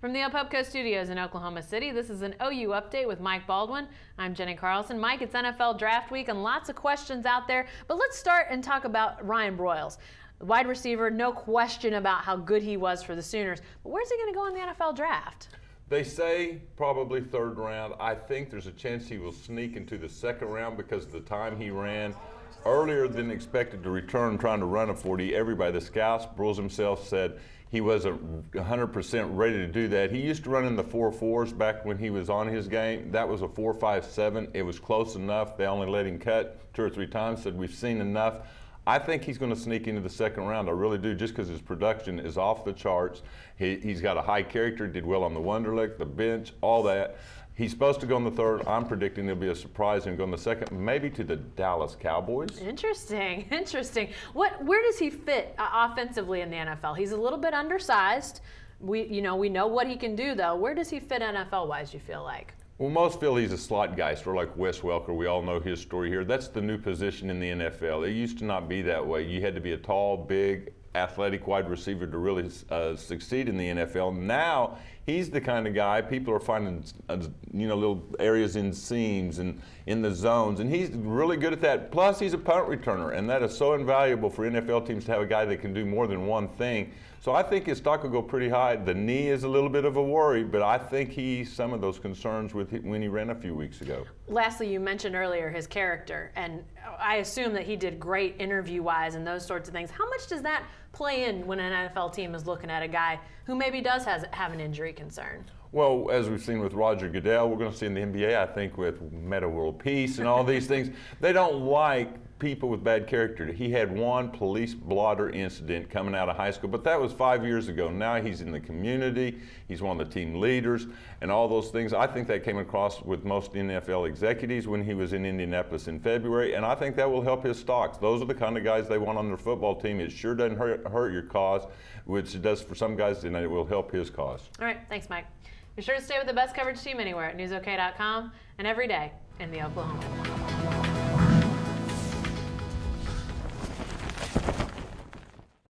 From the Opubco Studios in Oklahoma City, this is an OU Update with Mike Baldwin. I'm Jenni Carlson. Mike, it's NFL Draft Week and lots of questions out there, but let's start and talk about Ryan Broyles. Wide receiver, no question about how good he was for the Sooners, but where's he going to go in the NFL Draft? They say probably third round. I think there's a chance he will sneak into the second round because of the time he ran earlier than expected to return trying to run a 40. Everybody, the scouts, Broyles himself said he wasn't 100% ready to do that. He used to run in the 4.4s back when he was on his game. That was a 4.57. It was close enough. They only let him cut 2 or 3 times, said we've seen enough. I think he's going to sneak into the second round. I really do, just because his production is off the charts. He's got a high character, did well on the Wonderlic, the bench, all that. He's supposed to go in the third. I'm predicting there'll be a surprise and go in the second, maybe to the Dallas Cowboys. Interesting, interesting. Where does he fit offensively in the NFL? He's a little bit undersized. We know what he can do, though. Where does he fit NFL-wise, you feel like? Well, most feel he's a slot guy, sort of like Wes Welker. We all know his story here. That's the new position in the NFL. It used to not be that way. You had to be a tall, big, athletic wide receiver to really succeed in the NFL. Now, he's the kind of guy people are finding, little areas in seams and in the zones, and he's really good at that. Plus, he's a punt returner, and that is so invaluable for NFL teams to have a guy that can do more than one thing. So I think his stock will go pretty high. The knee is a little bit of a worry, but I think he's some of those concerns with when he ran a few weeks ago. Lastly, you mentioned earlier his character, and I assume that he did great interview-wise and those sorts of things. How much does that play in when an NFL team is looking at a guy who maybe does have an injury concern? Well, as we've seen with Roger Goodell, we're going to see in the NBA, I think, with Meta World Peace and all these things. They don't like people with bad character. He had one police blotter incident coming out of high school, but that was 5 years ago. Now he's in the community. He's one of the team leaders and all those things. I think that came across with most NFL executives when he was in Indianapolis in February, and I think that will help his stocks. Those are the kind of guys they want on their football team. It sure doesn't hurt your cause, which it does for some guys, and it will help his cause. All right, thanks, Mike. Be sure to stay with the best coverage team anywhere at newsok.com and every day in the Oklahoma.